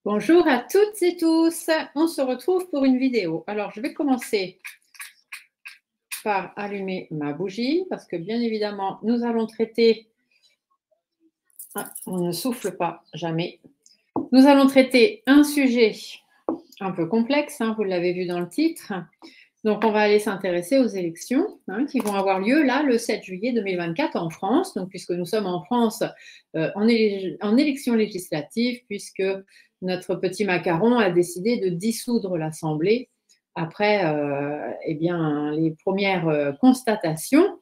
Bonjour à toutes et tous, on se retrouve pour une vidéo. Alors, je vais commencer par allumer ma bougie parce que bien évidemment, nous allons traiter, on ne souffle pas jamais, nous allons traiter un sujet un peu complexe, vous l'avez vu dans le titre. Donc, on va aller s'intéresser aux élections qui vont avoir lieu là le 7 juillet 2024 en France. Donc, puisque nous sommes en France en élection législative, puisque notre petit macaron a décidé de dissoudre l'Assemblée après les premières constatations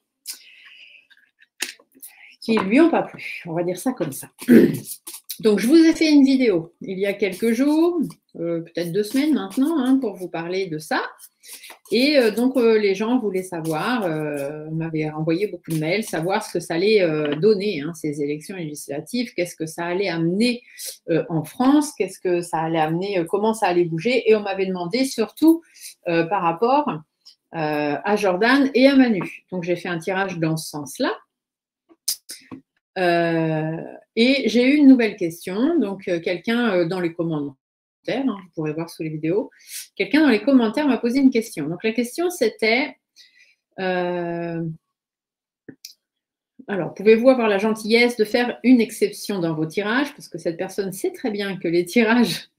qui ne lui ont pas plu. On va dire ça comme ça. Donc, je vous ai fait une vidéo il y a quelques jours, peut-être 2 semaines maintenant, pour vous parler de ça. Et donc, les gens voulaient savoir, m'avaient envoyé beaucoup de mails, savoir ce que ça allait donner, ces élections législatives, qu'est-ce que ça allait amener en France, qu'est-ce que ça allait amener, comment ça allait bouger. Et on m'avait demandé surtout par rapport à Jordan et à Manu. Donc, j'ai fait un tirage dans ce sens-là. Et j'ai eu une nouvelle question, donc quelqu'un dans les commentaires, vous pourrez voir sous les vidéos, quelqu'un dans les commentaires m'a posé une question. Donc la question c'était, alors pouvez-vous avoir la gentillesse de faire une exception dans vos tirages, parce que cette personne sait très bien que les tirages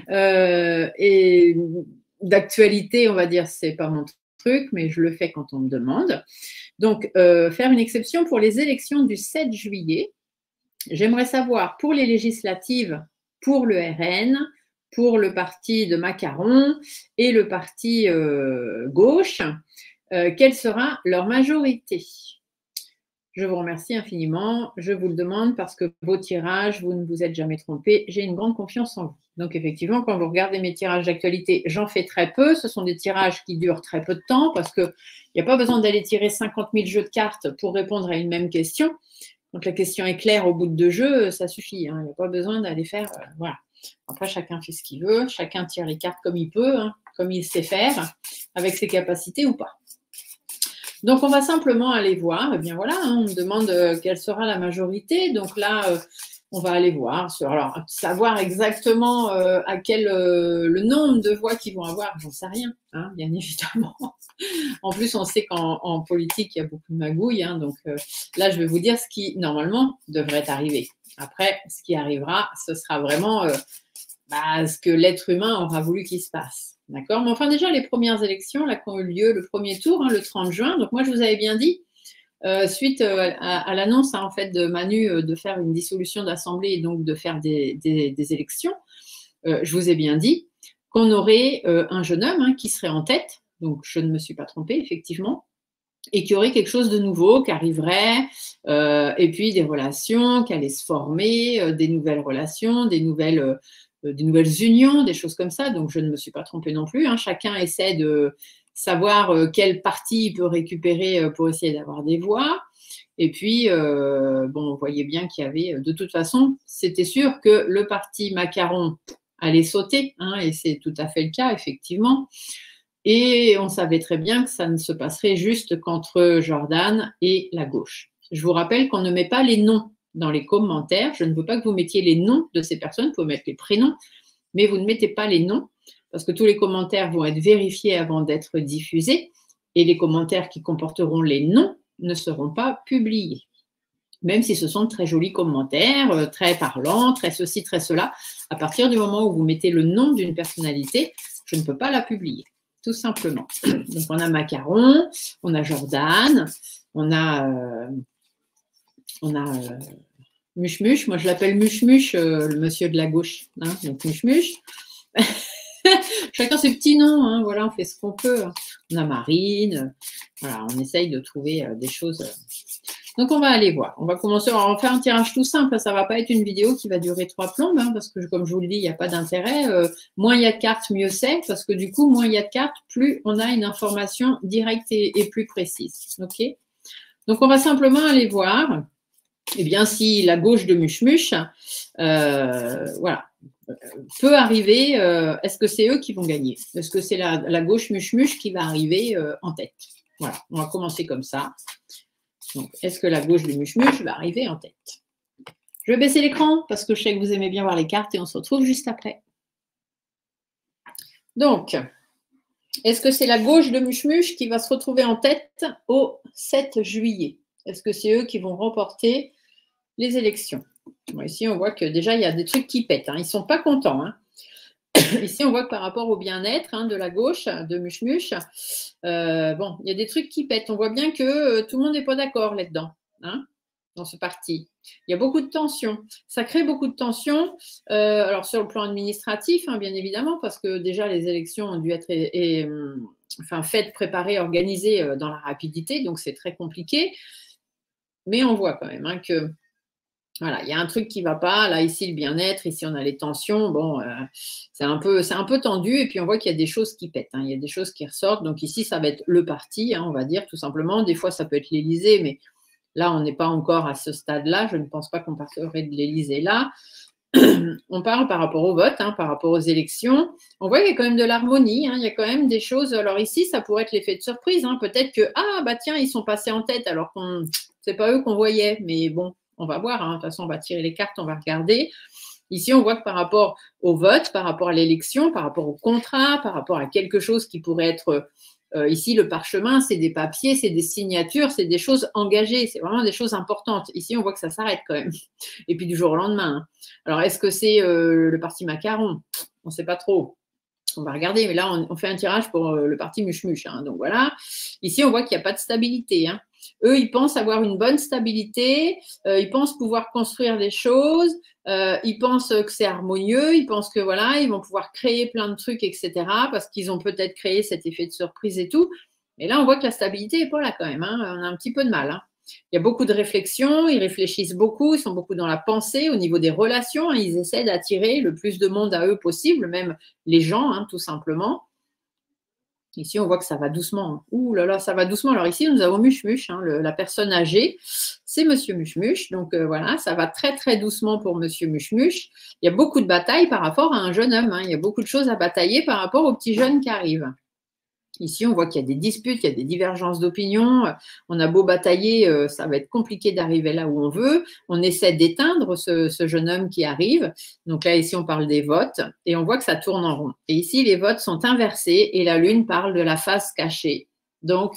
et d'actualité, on va dire, c'est pas mon truc, mais je le fais quand on me demande. Donc, faire une exception pour les élections du 7 juillet. J'aimerais savoir pour les législatives, pour le RN, pour le parti de Macaron et le parti gauche, quelle sera leur majorité? Je vous remercie infiniment. Je vous le demande parce que vos tirages, vous ne vous êtes jamais trompés. J'ai une grande confiance en vous. Donc, effectivement, quand vous regardez mes tirages d'actualité, j'en fais très peu. Ce sont des tirages qui durent très peu de temps parce qu'il n'y a pas besoin d'aller tirer 50 000 jeux de cartes pour répondre à une même question. Donc, la question est claire au bout de 2 jeux, ça suffit. Il n'y a pas besoin d'aller faire… voilà. Après, chacun fait ce qu'il veut. Chacun tire les cartes comme il peut, comme il sait faire, avec ses capacités ou pas. Donc, on va simplement aller voir. Eh bien, voilà, on me demande quelle sera la majorité. Donc là, on va aller voir. Alors, savoir exactement à quel le nombre de voix qu'ils vont avoir, j'en sais rien, bien évidemment. En plus, on sait qu'en politique, il y a beaucoup de magouilles. Donc là, je vais vous dire ce qui, normalement, devrait arriver. Après, ce qui arrivera, ce sera vraiment ce que l'être humain aura voulu qu'il se passe. D'accord? Mais enfin, déjà, les premières élections là, qui ont eu lieu, le premier tour, le 30 juin. Donc, moi, je vous avais bien dit, suite à l'annonce en fait, de Manu de faire une dissolution d'Assemblée et donc de faire des élections, je vous ai bien dit qu'on aurait un jeune homme qui serait en tête. Donc, je ne me suis pas trompée, effectivement, et qu'il y aurait quelque chose de nouveau qui arriverait, et puis des relations qui allaient se former, des nouvelles relations, des nouvelles unions, des choses comme ça. Donc, je ne me suis pas trompée non plus. Chacun essaie de savoir quel parti il peut récupérer pour essayer d'avoir des voix. Et puis, on voyait bien qu'il y avait, de toute façon, c'était sûr que le parti Macaron allait sauter, et c'est tout à fait le cas, effectivement. Et on savait très bien que ça ne se passerait juste qu'entre Jordan et la gauche. Je vous rappelle qu'on ne met pas les noms dans les commentaires. Je ne veux pas que vous mettiez les noms de ces personnes. Vous pouvez mettre les prénoms, mais vous ne mettez pas les noms parce que tous les commentaires vont être vérifiés avant d'être diffusés. Et les commentaires qui comporteront les noms ne seront pas publiés. Même si ce sont de très jolis commentaires, très parlants, très ceci, très cela. À partir du moment où vous mettez le nom d'une personnalité, je ne peux pas la publier, tout simplement. Donc, on a Macaron, on a Jordan, on a Muche-Muche. Moi, je l'appelle Muche-Muche, le monsieur de la gauche. Hein, donc, Muche-Muche. Chacun ses petits noms, hein, voilà, on fait ce qu'on peut. On a Marine, voilà, on essaye de trouver des choses. Donc, on va aller voir. On va commencer, on va faire un tirage tout simple. Ça ne va pas être une vidéo qui va durer 3 plombes, hein, parce que, comme je vous le dis, il n'y a pas d'intérêt. Moins il y a de cartes, mieux c'est, parce que du coup, moins il y a de cartes, plus on a une information directe et plus précise. OK? Donc, on va simplement aller voir, eh bien, si la gauche de Muche-Muche, voilà, peut arriver, est-ce que c'est eux qui vont gagner? Est-ce que c'est la gauche Muche-Muche qui va arriver en tête? Voilà, on va commencer comme ça. Donc, est-ce que la gauche de Muche-Muche va arriver en tête? Je vais baisser l'écran parce que je sais que vous aimez bien voir les cartes et on se retrouve juste après. Donc, est-ce que c'est la gauche de Muche-Muche qui va se retrouver en tête au 7 juillet? Est-ce que c'est eux qui vont remporter les élections? Bon, ici, on voit que déjà, il y a des trucs qui pètent. Hein. Ils ne sont pas contents. Hein. Ici, on voit que par rapport au bien-être de la gauche, de Muche-Muche, bon, il y a des trucs qui pètent. On voit bien que tout le monde n'est pas d'accord là-dedans, hein, dans ce parti. Il y a beaucoup de tensions. Ça crée beaucoup de tensions. Alors, sur le plan administratif, hein, bien évidemment, parce que déjà, les élections ont dû être faites, préparées, organisées dans la rapidité. Donc, c'est très compliqué. Mais on voit quand même hein, que voilà, il y a un truc qui ne va pas. Là, ici, le bien-être. Ici, on a les tensions. Bon, c'est un peu tendu. Et puis, on voit qu'il y a des choses qui pètent. Hein. Il y a des choses qui ressortent. Donc, ici, ça va être le parti, hein, on va dire, tout simplement. Des fois, ça peut être l'Élysée. Mais là, on n'est pas encore à ce stade-là. Je ne pense pas qu'on parlerait de l'Élysée là. On parle par rapport au vote, hein, par rapport aux élections. On voit qu'il y a quand même de l'harmonie. Hein. Il y a quand même des choses. Alors, ici, ça pourrait être l'effet de surprise. Hein. Peut-être que, tiens, ils sont passés en tête alors qu'on c'est pas eux qu'on voyait. Mais bon. On va voir, hein. De toute façon, on va tirer les cartes, on va regarder. Ici, on voit que par rapport au vote, par rapport à l'élection, par rapport au contrat, par rapport à quelque chose qui pourrait être ici, le parchemin, c'est des papiers, c'est des signatures, c'est des choses engagées, c'est vraiment des choses importantes. Ici, on voit que ça s'arrête quand même. Et puis du jour au lendemain. Hein. Alors, est-ce que c'est le parti Macaron? On ne sait pas trop. On va regarder, mais là, on fait un tirage pour le parti Muche-Muche. Hein. Donc voilà. Ici, on voit qu'il n'y a pas de stabilité. Hein. Eux, ils pensent avoir une bonne stabilité, ils pensent pouvoir construire des choses, ils pensent que c'est harmonieux, ils pensent que voilà, ils vont pouvoir créer plein de trucs, etc. Parce qu'ils ont peut-être créé cet effet de surprise et tout. Et là, on voit que la stabilité n'est pas là quand même. Hein. On a un petit peu de mal. Hein. Il y a beaucoup de réflexions, ils réfléchissent beaucoup, ils sont beaucoup dans la pensée au niveau des relations. Hein, ils essaient d'attirer le plus de monde à eux possible, même les gens, hein, tout simplement. Ici, on voit que ça va doucement. Ouh là là, ça va doucement. Alors ici, nous avons Muche-Muche, hein, la personne âgée, c'est Monsieur Muche-Muche. Donc voilà, ça va très très doucement pour Monsieur Muche-Muche. Il y a beaucoup de batailles par rapport à un jeune homme. Hein. Il y a beaucoup de choses à batailler par rapport aux petits jeunes qui arrivent. Ici, on voit qu'il y a des disputes, il y a des divergences d'opinion. On a beau batailler, ça va être compliqué d'arriver là où on veut. On essaie d'éteindre ce jeune homme qui arrive. Donc là, ici, on parle des votes et on voit que ça tourne en rond. Et ici, les votes sont inversés et la lune parle de la face cachée. Donc,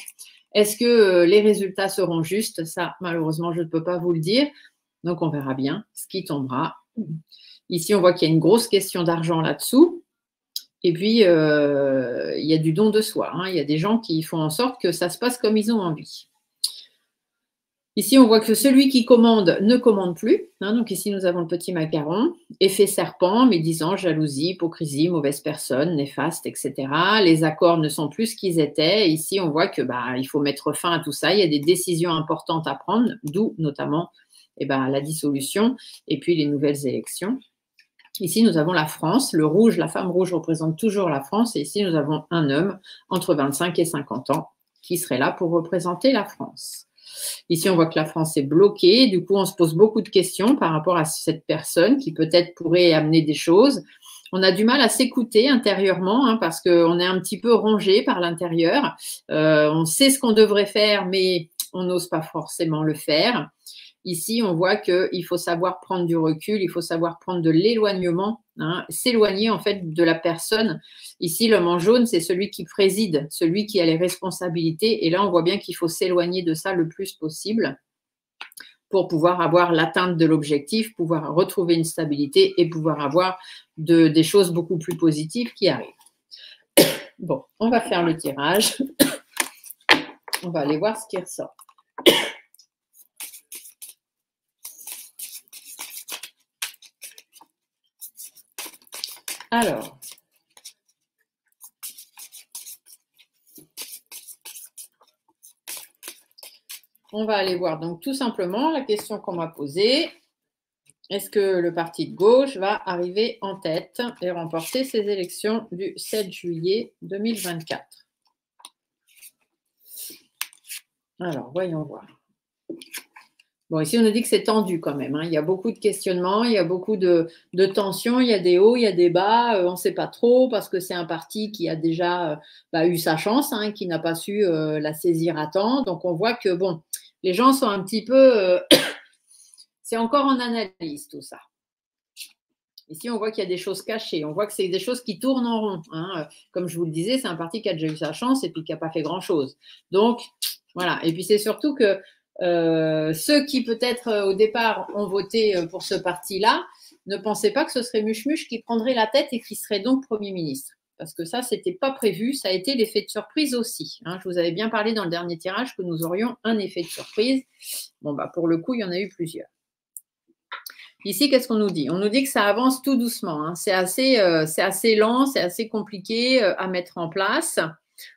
est-ce que les résultats seront justes? Ça, malheureusement, je ne peux pas vous le dire. Donc, on verra bien ce qui tombera. Ici, on voit qu'il y a une grosse question d'argent là-dessous. Et puis, il y a du don de soi. Hein. Il y a des gens qui font en sorte que ça se passe comme ils ont envie. Ici, on voit que celui qui commande ne commande plus. Hein. Donc ici, nous avons le petit Macaron. Effet serpent, médisant, jalousie, hypocrisie, mauvaise personne, néfaste, etc. Les accords ne sont plus ce qu'ils étaient. Ici, on voit que il faut mettre fin à tout ça. Il y a des décisions importantes à prendre, d'où notamment la dissolution et puis les nouvelles élections. Ici, nous avons la France. Le rouge, la femme rouge représente toujours la France. Et ici, nous avons un homme entre 25 et 50 ans qui serait là pour représenter la France. Ici, on voit que la France est bloquée. Du coup, on se pose beaucoup de questions par rapport à cette personne qui peut-être pourrait amener des choses. On a du mal à s'écouter intérieurement hein, parce qu'on est un petit peu rongé par l'intérieur. On sait ce qu'on devrait faire, mais on n'ose pas forcément le faire. ici, on voit qu'il faut savoir prendre du recul, il faut savoir prendre de l'éloignement, hein, s'éloigner en fait de la personne. Ici, l'homme en jaune, c'est celui qui préside, celui qui a les responsabilités. Et là, on voit bien qu'il faut s'éloigner de ça le plus possible pour pouvoir avoir l'atteinte de l'objectif, pouvoir retrouver une stabilité et pouvoir avoir des choses beaucoup plus positives qui arrivent. Bon, on va faire le tirage. On va aller voir ce qui ressort. Alors, on va aller voir donc tout simplement la question qu'on m'a posée. Est-ce que le parti de gauche va arriver en tête et remporter ces élections du 7 juillet 2024? Alors, voyons voir. Bon, ici, on nous dit que c'est tendu quand même, hein. Il y a beaucoup de questionnements, il y a beaucoup de tensions, il y a des hauts, il y a des bas. On ne sait pas trop parce que c'est un parti qui a déjà eu sa chance, hein, qui n'a pas su la saisir à temps. Donc, on voit que, bon, les gens sont un petit peu… c'est encore en analyse tout ça. Ici, on voit qu'il y a des choses cachées. On voit que c'est des choses qui tournent en rond, hein. Comme je vous le disais, c'est un parti qui a déjà eu sa chance et puis qui n'a pas fait grand-chose. Donc, voilà. Et puis, c'est surtout que ceux qui, peut-être, au départ, ont voté pour ce parti-là, ne pensaient pas que ce serait Muche qui prendrait la tête et qui serait donc Premier ministre. Parce que ça, ce n'était pas prévu. Ça a été l'effet de surprise aussi, hein. Je vous avais bien parlé dans le dernier tirage que nous aurions un effet de surprise. Bon, bah, pour le coup, il y en a eu plusieurs. Ici, qu'est-ce qu'on nous dit? On nous dit que ça avance tout doucement, hein. C'est assez lent, c'est assez compliqué à mettre en place.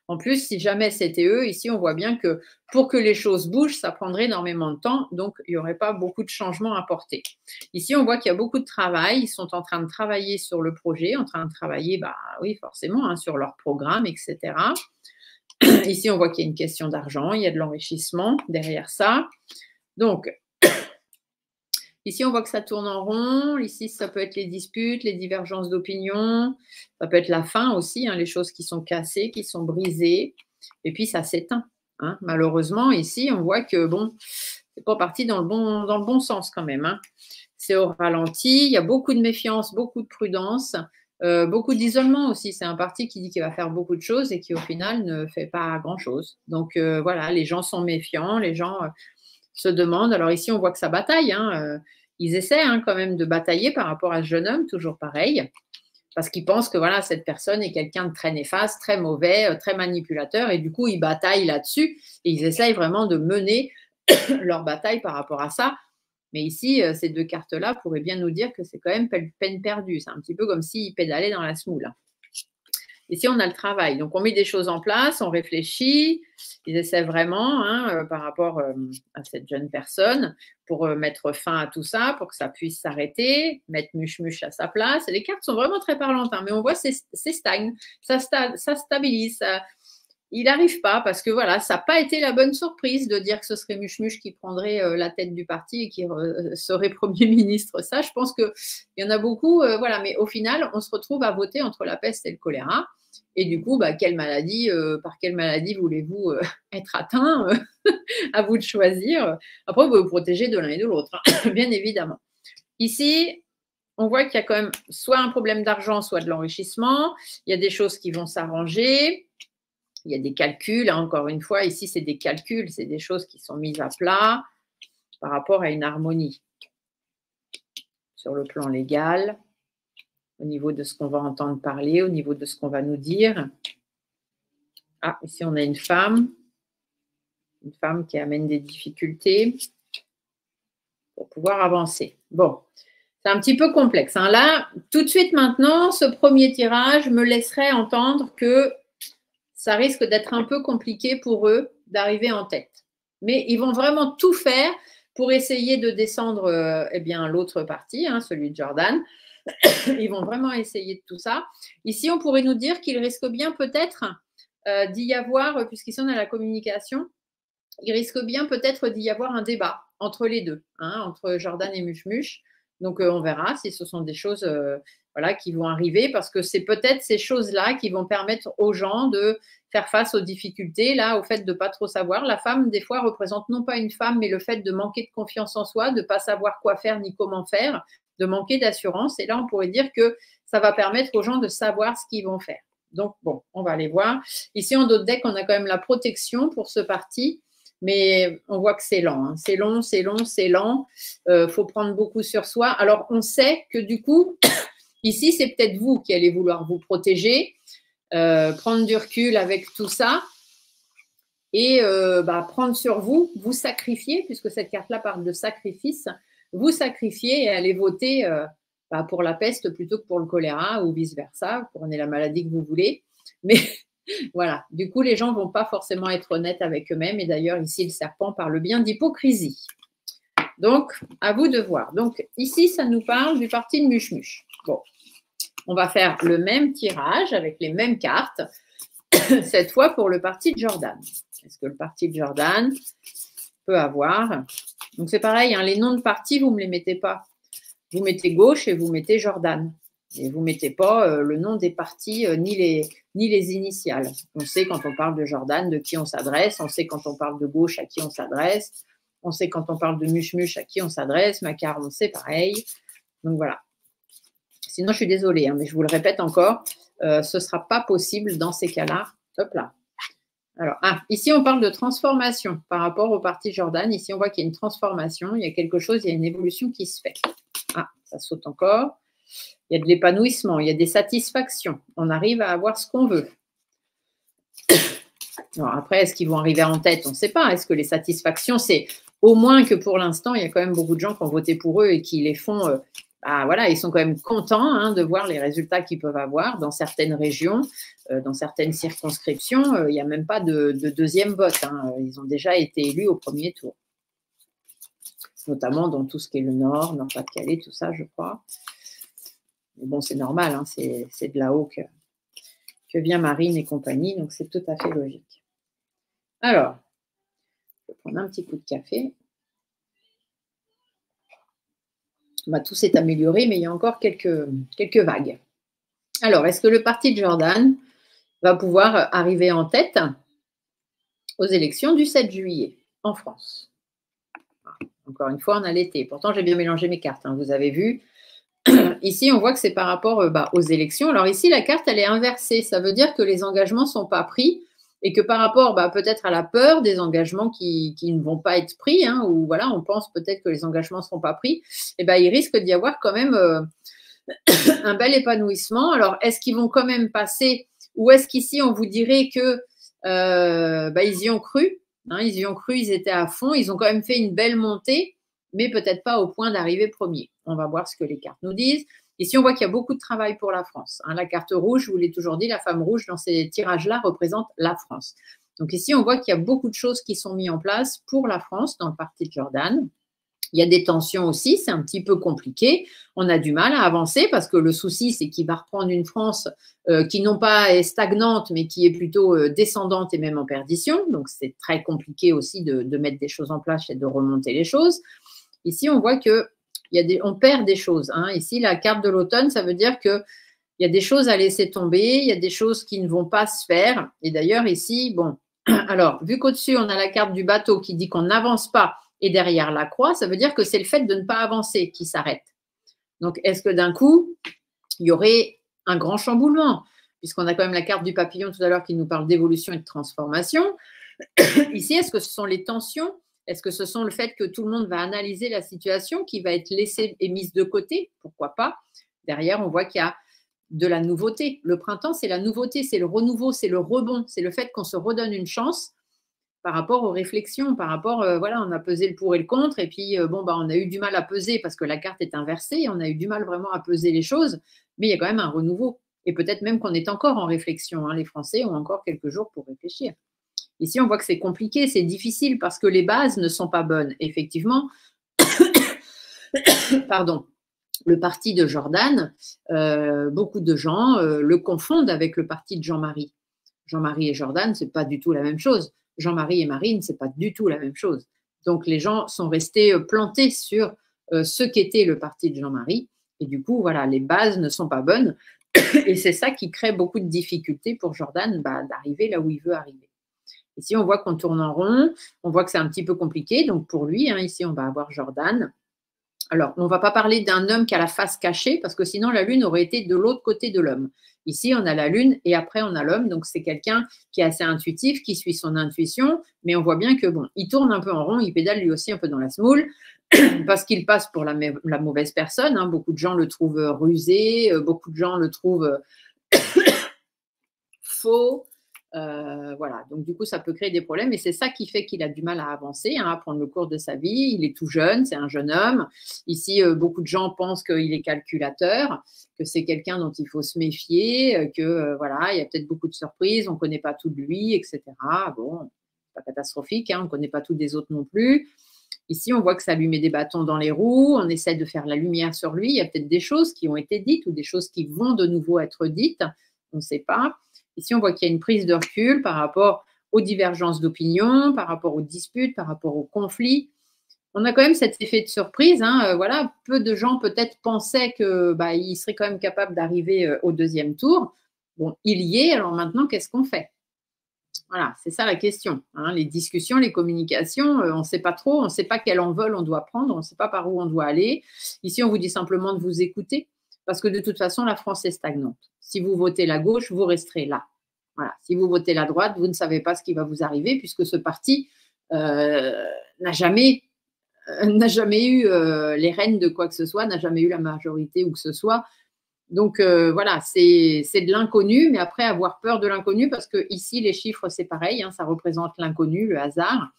En plus, si jamais c'était eux, ici, on voit bien que pour que les choses bougent, ça prendrait énormément de temps. Donc, il n'y aurait pas beaucoup de changements à apporter. Ici, on voit qu'il y a beaucoup de travail. Ils sont en train de travailler sur le projet, en train de travailler, bah oui, forcément, hein, sur leur programme, etc. Ici, on voit qu'il y a une question d'argent, il y a de l'enrichissement derrière ça. Donc, ici, on voit que ça tourne en rond. Ici, ça peut être les disputes, les divergences d'opinion. Ça peut être la fin aussi, hein, les choses qui sont cassées, qui sont brisées. Et puis, ça s'éteint, hein. Malheureusement, ici, on voit que, bon, c'est pas parti dans le bon sens quand même, hein. C'est au ralenti. Il y a beaucoup de méfiance, beaucoup de prudence, beaucoup d'isolement aussi. C'est un parti qui dit qu'il va faire beaucoup de choses et qui, au final, ne fait pas grand-chose. Donc, voilà, les gens sont méfiants, les gens se demandent. Alors ici, on voit que ça bataille, hein. Ils essaient, hein, quand même de batailler par rapport à ce jeune homme, toujours pareil, parce qu'ils pensent que voilà, cette personne est quelqu'un de très néfaste, très mauvais, très manipulateur, et du coup, ils bataillent là-dessus, et ils essayent vraiment de mener leur bataille par rapport à ça. Mais ici, ces deux cartes-là pourraient bien nous dire que c'est quand même peine perdue. C'est un petit peu comme s'ils pédalaient dans la semoule. Ici, on a le travail. Donc, on met des choses en place, on réfléchit. Ils essaient vraiment, hein, par rapport à cette jeune personne, pour mettre fin à tout ça, pour que ça puisse s'arrêter, mettre Muche à sa place. Et les cartes sont vraiment très parlantes, hein, mais on voit que c'est stagne, ça stabilise. Il n'arrive pas parce que voilà, ça n'a pas été la bonne surprise de dire que ce serait Muche qui prendrait la tête du parti et qui serait Premier ministre. Ça, je pense qu'il y en a beaucoup, voilà, mais au final, on se retrouve à voter entre la peste et le choléra. Et du coup, bah, par quelle maladie voulez-vous être atteint? À vous de choisir. Après, vous vous protéger de l'un et de l'autre, hein, bien évidemment. Ici, on voit qu'il y a quand même soit un problème d'argent, soit de l'enrichissement. Il y a des choses qui vont s'arranger. Il y a des calculs, hein, encore une fois, ici, c'est des calculs, c'est des choses qui sont mises à plat par rapport à une harmonie sur le plan légal, au niveau de ce qu'on va entendre parler, au niveau de ce qu'on va nous dire. Ah, ici, on a une femme qui amène des difficultés pour pouvoir avancer. Bon, c'est un petit peu complexe, hein. Là, tout de suite maintenant, ce premier tirage me laisserait entendre que ça risque d'être un peu compliqué pour eux d'arriver en tête. Mais ils vont vraiment tout faire pour essayer de descendre eh bien, l'autre parti, hein, celui de Jordan. Ils vont vraiment essayer de tout ça. Ici, on pourrait nous dire qu'il risque bien peut-être d'y avoir, puisqu'ici on a la communication, il risque bien peut-être d'y avoir un débat entre les deux, hein, entre Jordan et Muche. Donc, on verra si ce sont des choses voilà, qui vont arriver, parce que c'est peut-être ces choses-là qui vont permettre aux gens de faire face aux difficultés, là, au fait de ne pas trop savoir. La femme, des fois, représente non pas une femme, mais le fait de manquer de confiance en soi, de ne pas savoir quoi faire ni comment faire, de manquer d'assurance. Et là, on pourrait dire que ça va permettre aux gens de savoir ce qu'ils vont faire. Donc, bon, on va aller voir. Ici, en dos de deck, on a quand même la protection pour ce parti, mais on voit que c'est lent. Hein. C'est long, c'est long, c'est lent. Faut prendre beaucoup sur soi. Alors, on sait que du coup, ici, c'est peut-être vous qui allez vouloir vous protéger, prendre du recul avec tout ça et prendre sur vous, vous sacrifier, puisque cette carte-là parle de sacrifice, vous sacrifier et aller voter pour la peste plutôt que pour le choléra ou vice-versa. Vous prenez la maladie que vous voulez. Mais voilà, du coup, les gens ne vont pas forcément être honnêtes avec eux-mêmes. Et d'ailleurs, ici, le serpent parle bien d'hypocrisie. Donc, à vous de voir. Donc, ici, ça nous parle du parti de Muche-Muche. Bon, on va faire le même tirage avec les mêmes cartes, cette fois pour le parti de Jordan. Est-ce que le parti de Jordan peut avoir… Donc, c'est pareil, hein, les noms de partis, vous ne me les mettez pas. Vous mettez gauche et vous mettez Jordan. Et vous ne mettez pas le nom des partis ni les initiales. On sait quand on parle de Jordan de qui on s'adresse. On sait quand on parle de gauche à qui on s'adresse. On sait quand on parle de Muche-Muche à qui on s'adresse. Macaron, c'est pareil. Donc voilà. Sinon, je suis désolée, hein, mais je vous le répète encore, ce ne sera pas possible dans ces cas-là. Hop là. Alors, ici, on parle de transformation par rapport au parti Jordan. Ici, on voit qu'il y a une transformation. Il y a quelque chose, il y a une évolution qui se fait. Ah, ça saute encore. Il y a de l'épanouissement, il y a des satisfactions. On arrive à avoir ce qu'on veut. Alors après, est-ce qu'ils vont arriver en tête? On ne sait pas. Est-ce que les satisfactions, c'est au moins que pour l'instant, il y a quand même beaucoup de gens qui ont voté pour eux et qui les font… voilà, ils sont quand même contents de voir les résultats qu'ils peuvent avoir dans certaines régions, dans certaines circonscriptions. Il n'y a même pas de deuxième vote. Hein. Ils ont déjà été élus au premier tour. Notamment dans tout ce qui est le Nord, Nord-Pas-de-Calais, tout ça, je crois. Mais bon, c'est normal, hein, c'est de là-haut que vient Marine et compagnie, donc c'est tout à fait logique. Alors, je vais prendre un petit coup de café. Tout s'est amélioré, mais il y a encore quelques vagues. Alors, est-ce que le parti de Jordan va pouvoir arriver en tête aux élections du 7 juillet en France? Encore une fois, on a l'été. Pourtant, j'ai bien mélangé mes cartes, hein, vous avez vu. Ici, on voit que c'est par rapport aux élections. Alors ici, la carte, elle est inversée. Ça veut dire que les engagements ne sont pas pris et que par rapport peut-être à la peur des engagements qui ne vont pas être pris, hein, ou voilà, on pense peut-être que les engagements ne seront pas pris, il risque d'y avoir quand même un bel épanouissement. Alors, est-ce qu'ils vont quand même passer ou est-ce qu'ici, on vous dirait que ils y ont cru, hein, ils y ont cru, ils étaient à fond, ils ont quand même fait une belle montée, mais peut-être pas au point d'arriver premier. On va voir ce que les cartes nous disent. Ici, on voit qu'il y a beaucoup de travail pour la France. Hein. La carte rouge, je vous l'ai toujours dit, la femme rouge dans ces tirages-là représente la France. Donc ici, on voit qu'il y a beaucoup de choses qui sont mises en place pour la France dans le parti de Jordan. Il y a des tensions aussi, c'est un petit peu compliqué. On a du mal à avancer parce que le souci, c'est qu'il va reprendre une France qui non pas est stagnante, mais qui est plutôt descendante et même en perdition. Donc, c'est très compliqué aussi de mettre des choses en place et de remonter les choses. Ici, on voit que on perd des choses. Hein. Ici, la carte de l'automne, ça veut dire qu'il y a des choses à laisser tomber, il y a des choses qui ne vont pas se faire. Et d'ailleurs, ici, bon, alors, vu qu'au-dessus, on a la carte du bateau qui dit qu'on n'avance pas et derrière la croix, ça veut dire que c'est le fait de ne pas avancer qui s'arrête. Donc, est-ce que d'un coup, il y aurait un grand chamboulement? Puisqu'on a quand même la carte du papillon tout à l'heure qui nous parle d'évolution et de transformation. Ici, est-ce que ce sont les tensions? Est-ce que ce sont le fait que tout le monde va analyser la situation qui va être laissée et mise de côté? Pourquoi pas? Derrière, on voit qu'il y a de la nouveauté. Le printemps, c'est la nouveauté, c'est le renouveau, c'est le rebond, c'est le fait qu'on se redonne une chance par rapport aux réflexions, par rapport, voilà, on a pesé le pour et le contre, et puis, on a eu du mal à peser parce que la carte est inversée, on a eu du mal vraiment à peser les choses, mais il y a quand même un renouveau. Et peut-être même qu'on est encore en réflexion. Hein. Les Français ont encore quelques jours pour réfléchir. Ici, on voit que c'est compliqué, c'est difficile parce que les bases ne sont pas bonnes. Effectivement, pardon, le parti de Jordan, beaucoup de gens le confondent avec le parti de Jean-Marie. Jean-Marie et Jordan, ce n'est pas du tout la même chose. Jean-Marie et Marine, ce n'est pas du tout la même chose. Donc, les gens sont restés plantés sur ce qu'était le parti de Jean-Marie Et du coup, voilà, les bases ne sont pas bonnes. Et c'est ça qui crée beaucoup de difficultés pour Jordan d'arriver là où il veut arriver. Ici, on voit qu'on tourne en rond, on voit que c'est un petit peu compliqué. Donc, pour lui, ici, on va avoir Jordan. Alors, on ne va pas parler d'un homme qui a la face cachée, parce que sinon, la Lune aurait été de l'autre côté de l'homme. Ici, on a la Lune et après, on a l'homme. Donc, c'est quelqu'un qui est assez intuitif, qui suit son intuition. Mais on voit bien que, bon, il tourne un peu en rond, il pédale lui aussi un peu dans la semoule, parce qu'il passe pour la mauvaise personne. Beaucoup de gens le trouvent rusé, beaucoup de gens le trouvent faux. Voilà, donc du coup, ça peut créer des problèmes et c'est ça qui fait qu'il a du mal à avancer, à prendre le cours de sa vie. Il est tout jeune, c'est un jeune homme. Ici, beaucoup de gens pensent qu'il est calculateur, que c'est quelqu'un dont il faut se méfier, que voilà, il y a peut-être beaucoup de surprises, on ne connaît pas tout de lui, etc. Bon, pas catastrophique, on ne connaît pas tout des autres non plus. Ici, on voit que ça lui met des bâtons dans les roues, on essaie de faire la lumière sur lui. Il y a peut-être des choses qui ont été dites ou des choses qui vont de nouveau être dites, on ne sait pas. Ici, on voit qu'il y a une prise de recul par rapport aux divergences d'opinion, par rapport aux disputes, par rapport aux conflits. On a quand même cet effet de surprise. Voilà, peu de gens peut-être pensaient qu'il serait quand même capable d'arriver au deuxième tour. Bon, il y est, alors maintenant, qu'est-ce qu'on fait? Voilà, c'est ça la question. Les discussions, les communications, on ne sait pas trop, on ne sait pas quel envol on doit prendre, on ne sait pas par où on doit aller. Ici, on vous dit simplement de vous écouter, parce que de toute façon, la France est stagnante. Si vous votez la gauche, vous resterez là. Voilà. Si vous votez la droite, vous ne savez pas ce qui va vous arriver, puisque ce parti n'a jamais eu les rênes de quoi que ce soit, n'a jamais eu la majorité ou que ce soit. Donc voilà, c'est de l'inconnu, mais après avoir peur de l'inconnu, parce que ici les chiffres c'est pareil, ça représente l'inconnu, le hasard.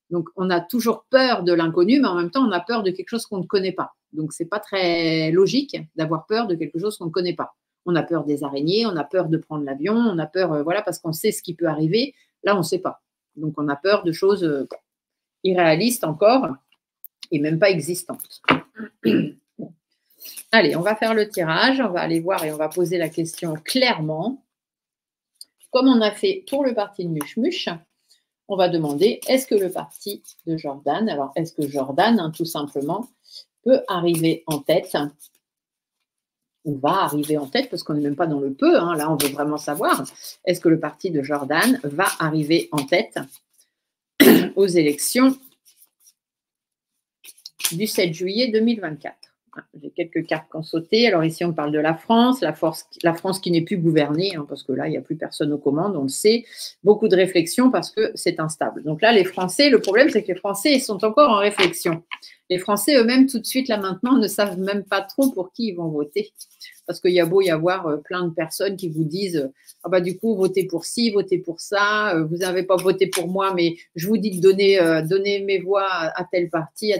Donc on a toujours peur de l'inconnu, mais en même temps on a peur de quelque chose qu'on ne connaît pas. Donc c'est pas très logique d'avoir peur de quelque chose qu'on ne connaît pas. On a peur des araignées, on a peur de prendre l'avion, on a peur, voilà, parce qu'on sait ce qui peut arriver. Là on ne sait pas. Donc on a peur de choses irréalistes encore et même pas existantes. Allez, on va faire le tirage, on va aller voir et on va poser la question clairement. Comme on a fait pour le parti de Muche, on va demander, est-ce que le parti de Jordan, alors est-ce que Jordan, tout simplement, peut arriver en tête ou va arriver en tête, parce qu'on n'est même pas dans le peu, là on veut vraiment savoir, est-ce que le parti de Jordan va arriver en tête aux élections du 7 juillet 2024? J'ai quelques cartes qui ont sauté. Alors ici, on parle de la France qui n'est plus gouvernée, parce que là, il n'y a plus personne aux commandes, on le sait. Beaucoup de réflexion parce que c'est instable. Donc là, les Français, le problème, c'est que les Français, ils sont encore en réflexion. Les Français eux-mêmes, tout de suite, là maintenant, ne savent même pas trop pour qui ils vont voter. Parce qu'il y a beau y avoir plein de personnes qui vous disent du coup, votez pour ci, votez pour ça, vous n'avez pas voté pour moi, mais je vous dis de donner mes voix à tel parti,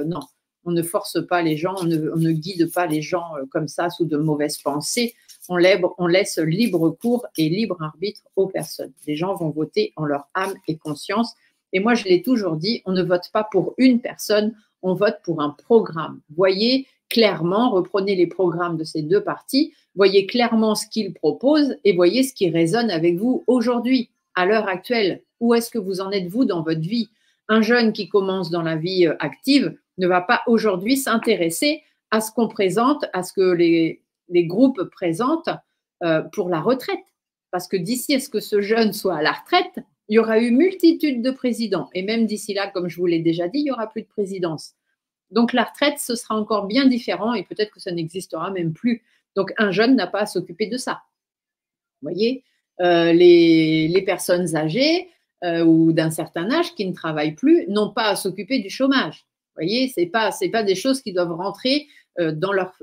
non. On ne force pas les gens, on ne guide pas les gens comme ça sous de mauvaises pensées. On laisse libre cours et libre arbitre aux personnes. Les gens vont voter en leur âme et conscience. Et moi, je l'ai toujours dit, on ne vote pas pour une personne, on vote pour un programme. Voyez clairement, reprenez les programmes de ces deux partis, voyez clairement ce qu'ils proposent et voyez ce qui résonne avec vous aujourd'hui, à l'heure actuelle. Où est-ce que vous en êtes, vous, dans votre vie? Un jeune qui commence dans la vie active ne va pas aujourd'hui s'intéresser à ce qu'on présente, à ce que les groupes présentent pour la retraite. Parce que d'ici à ce que ce jeune soit à la retraite, il y aura eu multitude de présidents. Et même d'ici là, comme je vous l'ai déjà dit, il n'y aura plus de présidence. Donc la retraite, ce sera encore bien différent et peut-être que ça n'existera même plus. Donc un jeune n'a pas à s'occuper de ça. Vous voyez, les personnes âgées ou d'un certain âge qui ne travaillent plus n'ont pas à s'occuper du chômage. Vous voyez, ce n'est pas des choses qui doivent rentrer dans leur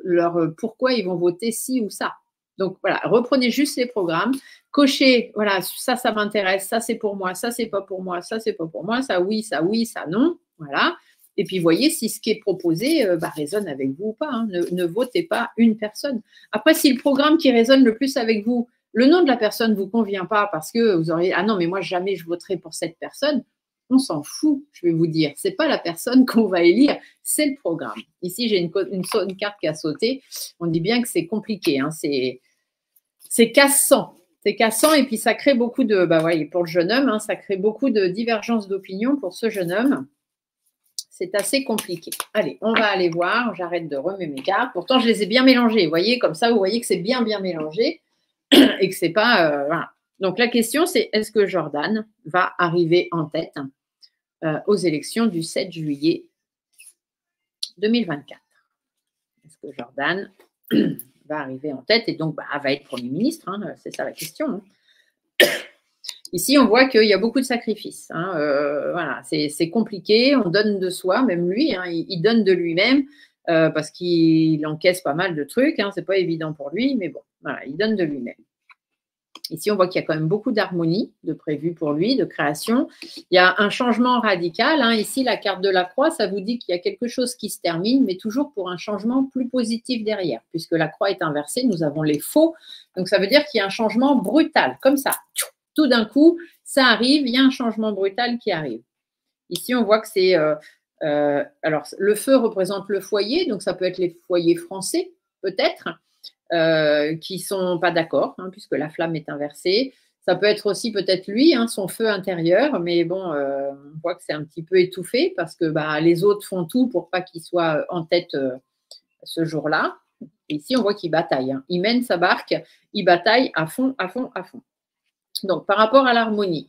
pourquoi ils vont voter ci ou ça. Donc voilà, reprenez juste les programmes, cochez, voilà, ça m'intéresse, ça c'est pour moi, ça c'est pas pour moi, ça c'est pas pour moi, ça oui, ça non, voilà. Et puis voyez si ce qui est proposé résonne avec vous ou pas. Ne votez pas une personne. Après, si le programme qui résonne le plus avec vous, le nom de la personne ne vous convient pas parce que vous auriez « Ah non, mais moi, jamais je voterai pour cette personne », on s'en fout, je vais vous dire. Ce n'est pas la personne qu'on va élire, c'est le programme. Ici, j'ai une carte qui a sauté. On dit bien que c'est compliqué, c'est cassant. C'est cassant et puis ça crée beaucoup de… voyez, pour le jeune homme, ça crée beaucoup de divergences d'opinion pour ce jeune homme. c'est assez compliqué. Allez, on va aller voir. J'arrête de remuer mes cartes. Pourtant, je les ai bien mélangées. Vous voyez, comme ça, vous voyez que c'est bien mélangé et que c'est pas… voilà. Donc, la question, c'est est-ce que Jordan va arriver en tête aux élections du 7 juillet 2024? Est-ce que Jordan va arriver en tête et donc va être Premier ministre, hein, c'est ça la question. Hein. Ici, on voit qu'il y a beaucoup de sacrifices. Hein, voilà, c'est compliqué, on donne de soi, même lui, hein, il donne de lui-même parce qu'il encaisse pas mal de trucs. Hein, c'est pas évident pour lui, mais bon, voilà, il donne de lui-même. Ici, on voit qu'il y a quand même beaucoup d'harmonie de prévu pour lui, de création. Il y a un changement radical. Hein. Ici, la carte de la croix, ça vous dit qu'il y a quelque chose qui se termine, mais toujours pour un changement plus positif derrière. Puisque la croix est inversée, nous avons les faux. Donc, ça veut dire qu'il y a un changement brutal, comme ça. Tout d'un coup, ça arrive, il y a un changement brutal qui arrive. Ici, on voit que c'est… alors, le feu représente le foyer, donc ça peut être les foyers français, peut-être. Qui ne sont pas d'accord, hein, puisque la flamme est inversée. Ça peut être aussi peut-être lui, hein, son feu intérieur, mais bon, on voit que c'est un petit peu étouffé parce que les autres font tout pour pas qu'il soit en tête ce jour-là. Ici, on voit qu'il bataille. Hein. Il mène sa barque, il bataille à fond, à fond, à fond. Donc, par rapport à l'harmonie,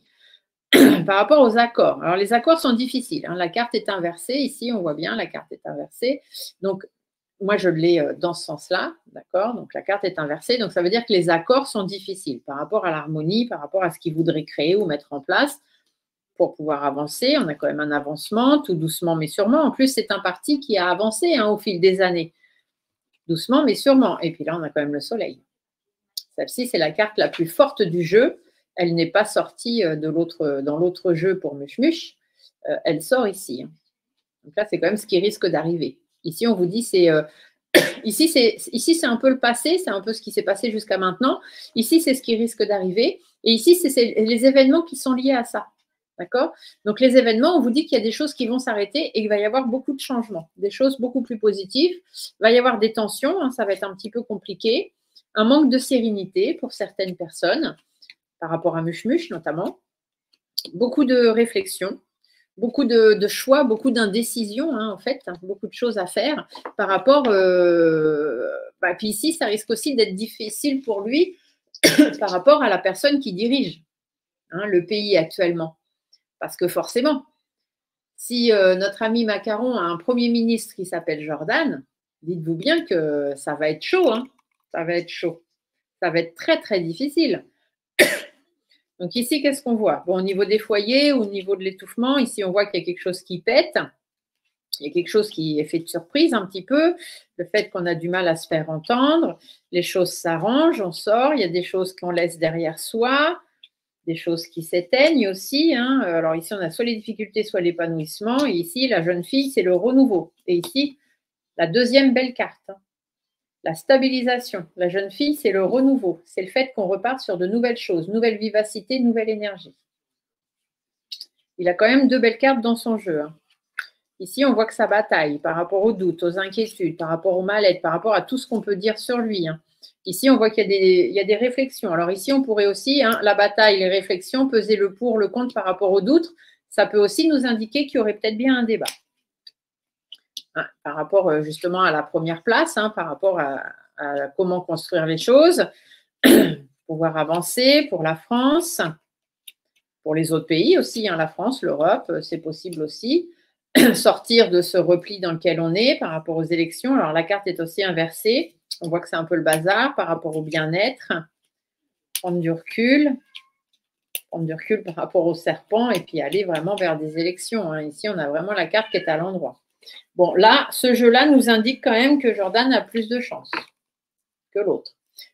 par rapport aux accords. Alors, les accords sont difficiles. Hein. La carte est inversée. Ici, on voit bien, la carte est inversée. Donc, moi, je l'ai dans ce sens-là, d'accord? Donc, la carte est inversée. Donc, ça veut dire que les accords sont difficiles par rapport à l'harmonie, par rapport à ce qu'ils voudraient créer ou mettre en place pour pouvoir avancer. On a quand même un avancement, tout doucement mais sûrement. En plus, c'est un parti qui a avancé au fil des années. Doucement mais sûrement. Et puis là, on a quand même le soleil. Celle-ci, c'est la carte la plus forte du jeu. Elle n'est pas sortie dans l'autre jeu pour Mush. Elle sort ici. Donc là, c'est quand même ce qui risque d'arriver. Ici, on vous dit, ici, c'est un peu le passé, c'est un peu ce qui s'est passé jusqu'à maintenant. Ici, c'est ce qui risque d'arriver. Et ici, c'est les événements qui sont liés à ça. D'accord? Donc, les événements, on vous dit qu'il y a des choses qui vont s'arrêter et qu'il va y avoir beaucoup de changements, des choses beaucoup plus positives. Il va y avoir des tensions, hein, ça va être un petit peu compliqué. Un manque de sérénité pour certaines personnes, par rapport à Mush notamment. Beaucoup de réflexion. Beaucoup de choix, beaucoup d'indécision, hein, en fait, hein, beaucoup de choses à faire par rapport… puis ici, ça risque aussi d'être difficile pour lui par rapport à la personne qui dirige le pays actuellement. Parce que forcément, si notre ami Macaron a un Premier ministre qui s'appelle Jordan, dites-vous bien que ça va être chaud. Hein, ça va être chaud. Ça va être très, très difficile. Donc ici, qu'est-ce qu'on voit? Bon, au niveau des foyers, au niveau de l'étouffement, ici, on voit qu'il y a quelque chose qui pète. Il y a quelque chose qui est fait de surprise un petit peu. Le fait qu'on a du mal à se faire entendre. Les choses s'arrangent, on sort. Il y a des choses qu'on laisse derrière soi. Des choses qui s'éteignent aussi. Hein. Alors ici, on a soit les difficultés, soit l'épanouissement. Et ici, la jeune fille, c'est le renouveau. Et ici, la deuxième belle carte. La stabilisation. La jeune fille, c'est le renouveau. C'est le fait qu'on reparte sur de nouvelles choses, nouvelle vivacité, nouvelle énergie. Il a quand même deux belles cartes dans son jeu. Hein. Ici, on voit que ça bataille par rapport aux doutes, aux inquiétudes, par rapport au mal-être, par rapport à tout ce qu'on peut dire sur lui. Hein. Ici, on voit qu'il y a des réflexions. Alors ici, on pourrait aussi, la bataille, les réflexions, peser le pour, le contre par rapport aux doutes. Ça peut aussi nous indiquer qu'il y aurait peut-être bien un débat. Par rapport justement à la première place, par rapport à comment construire les choses, pouvoir avancer pour la France, pour les autres pays aussi, la France, l'Europe, c'est possible aussi, sortir de ce repli dans lequel on est par rapport aux élections. Alors la carte est aussi inversée, on voit que c'est un peu le bazar par rapport au bien-être, prendre du recul par rapport au serpent et puis aller vraiment vers des élections. Ici, on a vraiment la carte qui est à l'endroit. Bon, là, ce jeu-là nous indique quand même que Jordan a plus de chance que l'autre.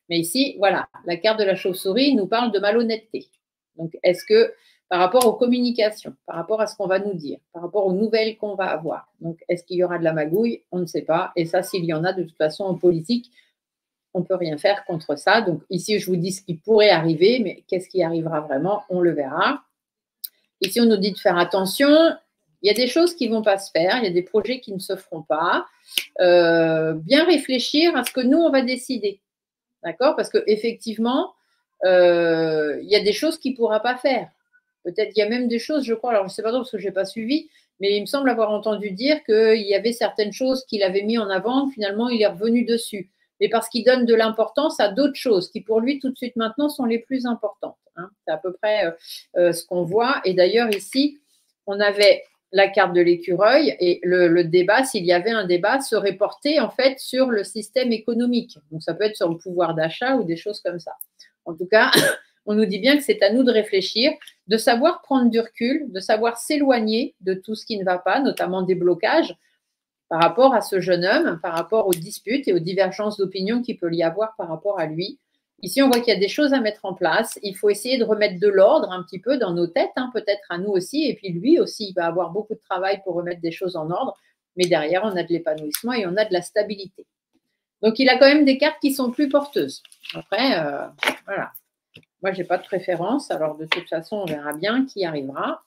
Mais ici, voilà, la carte de la chauve-souris nous parle de malhonnêteté. Donc, est-ce que, par rapport aux communications, par rapport à ce qu'on va nous dire, par rapport aux nouvelles qu'on va avoir, donc est-ce qu'il y aura de la magouille? On ne sait pas. Et ça, s'il y en a, de toute façon, en politique, on ne peut rien faire contre ça. Donc, ici, je vous dis ce qui pourrait arriver, mais qu'est-ce qui arrivera vraiment? On le verra. Ici, on nous dit de faire attention. Il y a des choses qui ne vont pas se faire, il y a des projets qui ne se feront pas. Bien réfléchir à ce que nous, on va décider. D'accord? Parce qu'effectivement, il y a des choses qu'il ne pourra pas faire. Peut-être il y a même des choses, je crois, alors je ne sais pas trop parce que je n'ai pas suivi, mais il me semble avoir entendu dire qu'il y avait certaines choses qu'il avait mis en avant, finalement il est revenu dessus. Mais parce qu'il donne de l'importance à d'autres choses qui pour lui tout de suite maintenant sont les plus importantes. Hein. C'est à peu près ce qu'on voit. Et d'ailleurs ici, on avait la carte de l'écureuil et le débat, s'il y avait un débat, serait porté en fait sur le système économique. Donc ça peut être sur le pouvoir d'achat ou des choses comme ça. En tout cas, on nous dit bien que c'est à nous de réfléchir, de savoir prendre du recul, de savoir s'éloigner de tout ce qui ne va pas, notamment des blocages, par rapport à ce jeune homme, par rapport aux disputes et aux divergences d'opinion qu'il peut y avoir par rapport à lui. Ici, on voit qu'il y a des choses à mettre en place. Il faut essayer de remettre de l'ordre un petit peu dans nos têtes, hein, peut-être à nous aussi. Et puis lui aussi, il va avoir beaucoup de travail pour remettre des choses en ordre. Mais derrière, on a de l'épanouissement et on a de la stabilité. Donc, il a quand même des cartes qui sont plus porteuses. Après, voilà. Moi, je n'ai pas de préférence. Alors, de toute façon, on verra bien qui arrivera.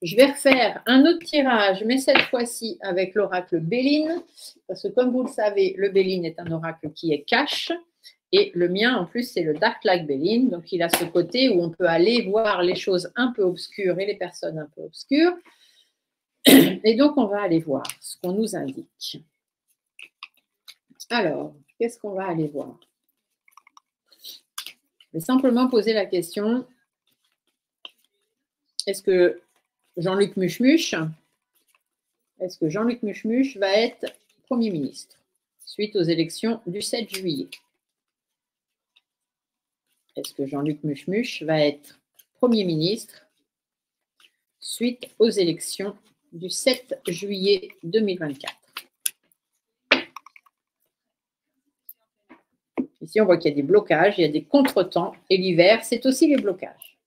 Je vais refaire un autre tirage, mais cette fois-ci avec l'oracle Béline, parce que comme vous le savez, le Béline est un oracle qui est cash, et le mien, en plus, c'est le Dark Like Béline, donc il a ce côté où on peut aller voir les choses un peu obscures et les personnes un peu obscures. Et donc, on va aller voir ce qu'on nous indique. Alors, qu'est-ce qu'on va aller voir? Je vais simplement poser la question, est-ce que Jean-Luc Muchmuche va être Premier ministre suite aux élections du 7 juillet? Est-ce que Jean-Luc Muchmuche va être Premier ministre suite aux élections du 7 juillet 2024? Ici, on voit qu'il y a des blocages, il y a des contretemps, et l'hiver, c'est aussi les blocages.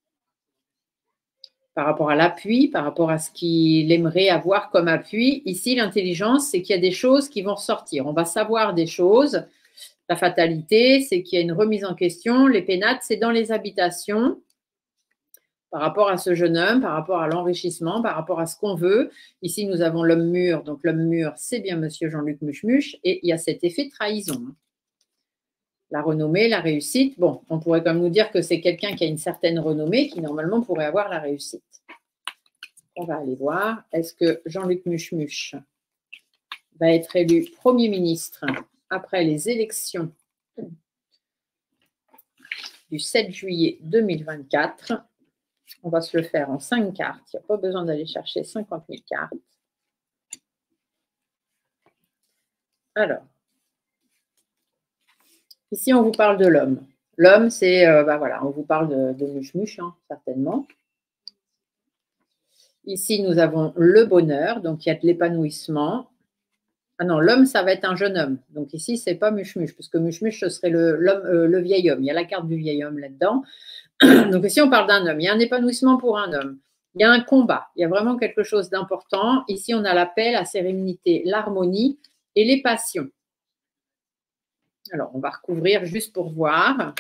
Par rapport à l'appui, par rapport à ce qu'il aimerait avoir comme appui. Ici, l'intelligence, c'est qu'il y a des choses qui vont ressortir. On va savoir des choses. La fatalité, c'est qu'il y a une remise en question. Les pénates, c'est dans les habitations. Par rapport à ce jeune homme, par rapport à l'enrichissement, par rapport à ce qu'on veut. Ici, nous avons l'homme mûr. Donc, l'homme mûr, c'est bien monsieur Jean-Luc Muchmuche. Et il y a cet effet trahison. La renommée, la réussite. Bon, on pourrait comme nous dire que c'est quelqu'un qui a une certaine renommée qui, normalement, pourrait avoir la réussite. On va aller voir. Est-ce que Jean-Luc Muchmuche va être élu Premier ministre après les élections du 7 juillet 2024? On va se le faire en 5 cartes. Il n'y a pas besoin d'aller chercher 50 000 cartes. Alors, ici, on vous parle de l'homme. L'homme, c'est, voilà, on vous parle de Muchmuche, hein, certainement. Ici, nous avons le bonheur, donc il y a de l'épanouissement. Ah non, l'homme, ça va être un jeune homme. Donc ici, ce n'est pas Muchmuche, puisque Muchmuche, ce serait le vieil homme. Il y a la carte du vieil homme là-dedans. Donc ici, on parle d'un homme. Il y a un épanouissement pour un homme. Il y a un combat. Il y a vraiment quelque chose d'important. Ici, on a la paix, la sérénité, l'harmonie et les passions. Alors, on va recouvrir juste pour voir.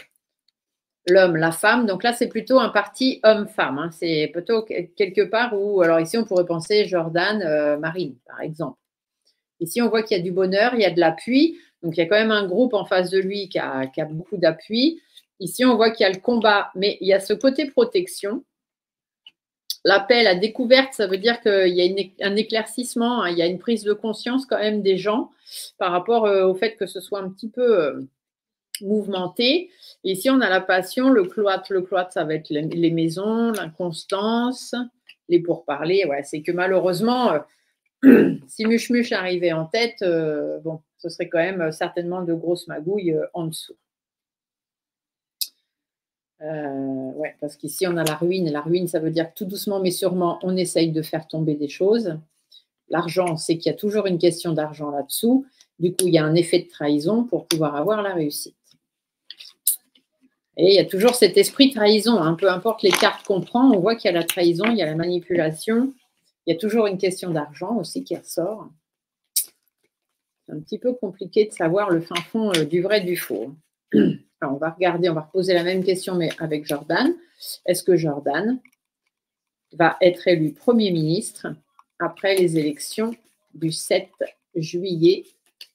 L'homme, la femme. Donc là, c'est plutôt un parti homme-femme. Hein. C'est plutôt quelque part où, alors ici, on pourrait penser Jordan, Marine, par exemple. Ici, on voit qu'il y a du bonheur, il y a de l'appui. Donc, il y a quand même un groupe en face de lui qui a beaucoup d'appui. Ici, on voit qu'il y a le combat, mais il y a ce côté protection. L'appel à découverte, ça veut dire qu'il y a un éclaircissement, hein, il y a une prise de conscience quand même des gens par rapport au fait que ce soit un petit peu mouvementé. Et ici, on a la passion, le cloître. Le cloître, ça va être les maisons, l'inconstance, les pourparlers. Ouais, c'est que malheureusement, si Muchmuche arrivait en tête, bon, ce serait quand même certainement de grosses magouilles en dessous. Ouais, parce qu'ici, on a la ruine. Et la ruine, ça veut dire que tout doucement, mais sûrement, on essaye de faire tomber des choses. L'argent, c'est qu'il y a toujours une question d'argent là-dessous. Du coup, il y a un effet de trahison pour pouvoir avoir la réussite. Et il y a toujours cet esprit de trahison. Hein. Peu importe les cartes qu'on prend, on voit qu'il y a la trahison, il y a la manipulation. Il y a toujours une question d'argent aussi qui ressort. C'est un petit peu compliqué de savoir le fin fond du vrai du faux. Alors, on va regarder, on va reposer la même question, mais avec Jordan. Est-ce que Jordan va être élu Premier ministre après les élections du 7 juillet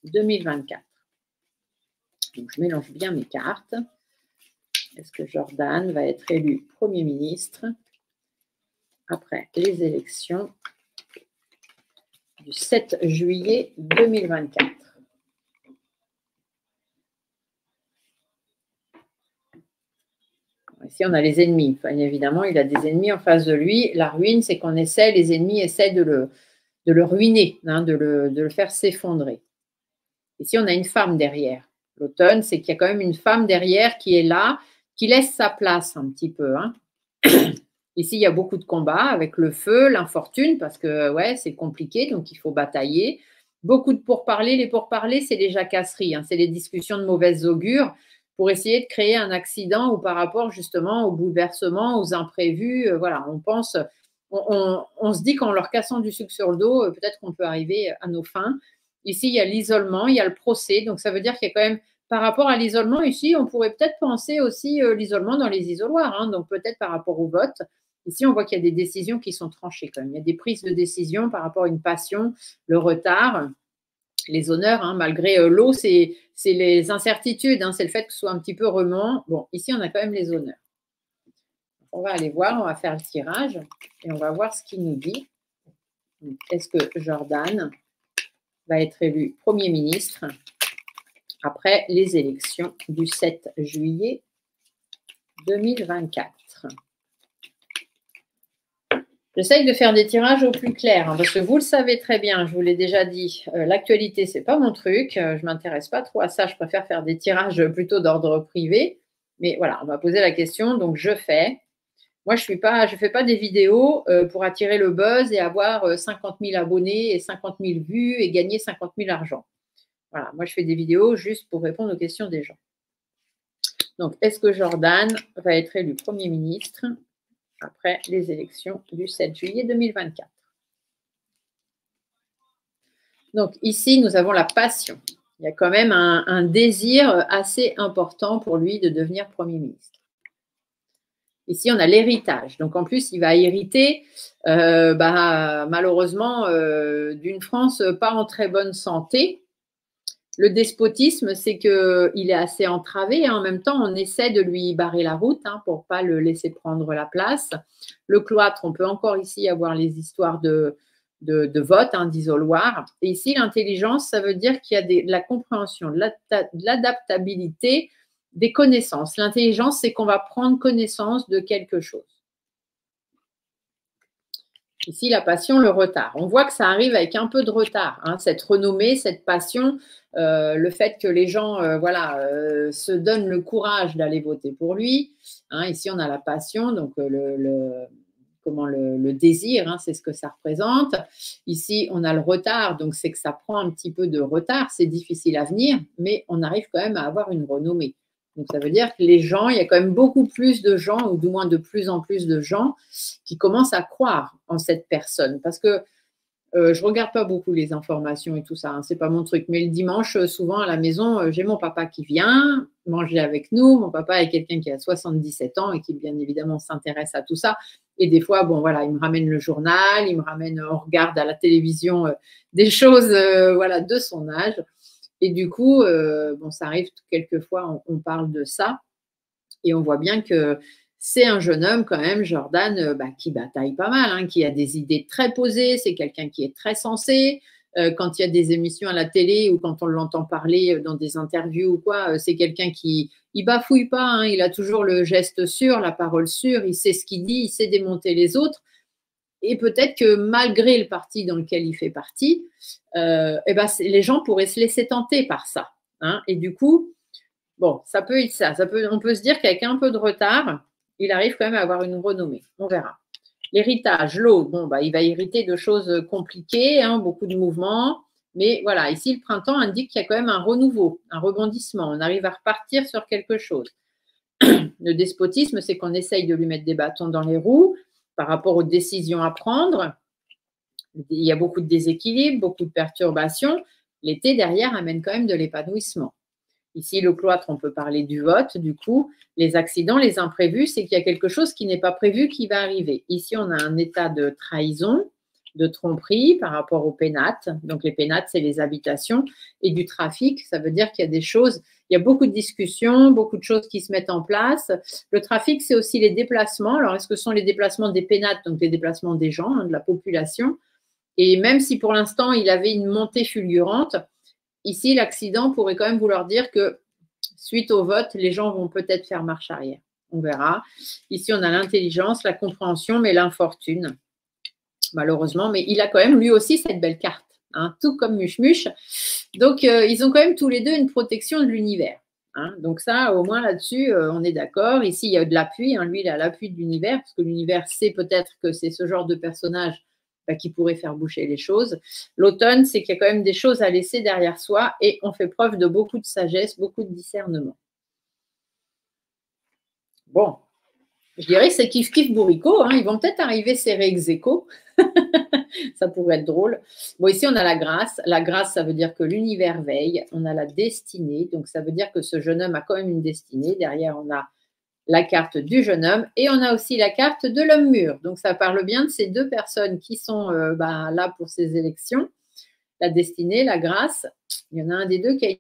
2024? Donc, je mélange bien mes cartes. Est-ce que Jordan va être élu Premier ministre après les élections du 7 juillet 2024? Ici, on a les ennemis. Enfin, évidemment, il a des ennemis en face de lui. La ruine, c'est qu'on essaie, les ennemis essaient de le ruiner, hein, de le faire s'effondrer. Ici, on a une femme derrière. L'automne, c'est qu'il y a quand même une femme derrière qui est là, qui laisse sa place un petit peu. Hein. Ici, il y a beaucoup de combats avec le feu, l'infortune, parce que ouais, c'est compliqué, donc il faut batailler. Beaucoup de pourparlers. Les pourparlers, c'est les jacasseries, hein, c'est les discussions de mauvaise augure pour essayer de créer un accident ou par rapport justement au bouleversement, aux imprévus. Voilà, on pense, on se dit qu'en leur cassant du sucre sur le dos, peut-être qu'on peut arriver à nos fins. Ici, il y a l'isolement, il y a le procès, donc ça veut dire qu'il y a quand même, par rapport à l'isolement, ici, on pourrait peut-être penser aussi l'isolement dans les isoloirs, hein, donc peut-être par rapport au vote. Ici, on voit qu'il y a des décisions qui sont tranchées quand même. Il y a des prises de décision par rapport à une passion, le retard, les honneurs, hein, malgré l'eau, c'est les incertitudes, hein, c'est le fait que ce soit un petit peu remuant. Bon, ici, on a quand même les honneurs. On va aller voir, on va faire le tirage et on va voir ce qu'il nous dit. Est-ce que Jordan va être élu Premier ministre après les élections du 7 juillet 2024? J'essaye de faire des tirages au plus clair, hein, parce que vous le savez très bien, je vous l'ai déjà dit, l'actualité, ce n'est pas mon truc, je ne m'intéresse pas trop à ça, je préfère faire des tirages plutôt d'ordre privé. Mais voilà, on va poser la question, donc je fais. Moi, je ne fais pas des vidéos pour attirer le buzz et avoir 50 000 abonnés et 50 000 vues et gagner 50 000 argent. Voilà, moi, je fais des vidéos juste pour répondre aux questions des gens. Donc, est-ce que Jordan va être élu Premier ministre après les élections du 7 juillet 2024? Donc, ici, nous avons la passion. Il y a quand même un désir assez important pour lui de devenir Premier ministre. Ici, on a l'héritage. Donc, en plus, il va hériter, malheureusement, d'une France pas en très bonne santé. Le despotisme, c'est qu'il est assez entravé. Hein. En même temps, on essaie de lui barrer la route pour ne pas le laisser prendre la place. Le cloître, on peut encore ici avoir les histoires de vote, d'isoloir. Et ici, l'intelligence, ça veut dire qu'il y a de la compréhension, de l'adaptabilité, des connaissances. L'intelligence, c'est qu'on va prendre connaissance de quelque chose. Ici, la passion, le retard. On voit que ça arrive avec un peu de retard, cette renommée, cette passion, le fait que les gens se donnent le courage d'aller voter pour lui. Ici, on a la passion, donc le désir, c'est ce que ça représente. Ici, on a le retard, donc c'est que ça prend un petit peu de retard, c'est difficile à venir, mais on arrive quand même à avoir une renommée. Donc, ça veut dire que les gens, il y a quand même beaucoup plus de gens, ou du moins de plus en plus de gens, qui commencent à croire en cette personne. Parce que je ne regarde pas beaucoup les informations et tout ça, ce n'est pas mon truc. Mais le dimanche, souvent à la maison, j'ai mon papa qui vient manger avec nous. Mon papa est quelqu'un qui a 77 ans et qui, bien évidemment, s'intéresse à tout ça. Et des fois, il me ramène le journal, on regarde à la télévision des choses de son âge. Et du coup, ça arrive quelquefois, on parle de ça et on voit bien que c'est un jeune homme quand même, Jordan, qui bataille pas mal, qui a des idées très posées, c'est quelqu'un qui est très sensé. Quand il y a des émissions à la télé ou quand on l'entend parler dans des interviews ou quoi, c'est quelqu'un qui ne bafouille pas, il a toujours le geste sûr, la parole sûre, il sait ce qu'il dit, il sait démonter les autres. Et peut-être que malgré le parti dans lequel il fait partie, les gens pourraient se laisser tenter par ça. Et du coup, ça peut être ça. On peut se dire qu'avec un peu de retard, il arrive quand même à avoir une renommée. On verra. L'héritage, l'eau, il va hériter de choses compliquées, beaucoup de mouvements. Mais voilà, ici, le printemps indique qu'il y a quand même un renouveau, un rebondissement. On arrive à repartir sur quelque chose. Le despotisme, c'est qu'on essaye de lui mettre des bâtons dans les roues par rapport aux décisions à prendre. Il y a beaucoup de déséquilibres, beaucoup de perturbations. L'été, derrière, amène quand même de l'épanouissement. Ici, le cloître, on peut parler du vote. Du coup, les accidents, les imprévus, c'est qu'il y a quelque chose qui n'est pas prévu qui va arriver. Ici, on a un état de trahison, de tromperie par rapport aux pénates. Donc, les pénates, c'est les habitations. Et du trafic, ça veut dire qu'il y a des choses Il y a beaucoup de discussions, beaucoup de choses qui se mettent en place. Le trafic, c'est aussi les déplacements. Alors, est-ce que ce sont les déplacements des pénates, donc les déplacements des gens, de la population? Et même si pour l'instant, il avait une montée fulgurante, ici, l'accident pourrait quand même vouloir dire que suite au vote, les gens vont peut-être faire marche arrière. On verra. Ici, on a l'intelligence, la compréhension, mais l'infortune, malheureusement. Mais il a quand même lui aussi cette belle carte, hein, tout comme Muche. Donc, ils ont quand même tous les deux une protection de l'univers. Hein. Donc ça, au moins là-dessus, on est d'accord. Ici, il y a de l'appui. Hein. Lui, il a l'appui de l'univers, parce que l'univers sait peut-être que c'est ce genre de personnage qui pourrait faire bouger les choses. L'automne, c'est qu'il y a quand même des choses à laisser derrière soi et on fait preuve de beaucoup de sagesse, beaucoup de discernement. Bon, je dirais que c'est kiff-kiff bourricot. Hein. Ils vont peut-être arriver serrés ex aequo. Ça pourrait être drôle. Bon, ici, on a la grâce. La grâce, ça veut dire que l'univers veille. On a la destinée. Donc, ça veut dire que ce jeune homme a quand même une destinée. Derrière, on a la carte du jeune homme et on a aussi la carte de l'homme mûr. Donc, ça parle bien de ces deux personnes qui sont là pour ces élections. La destinée, la grâce. Il y en a un des deux qui a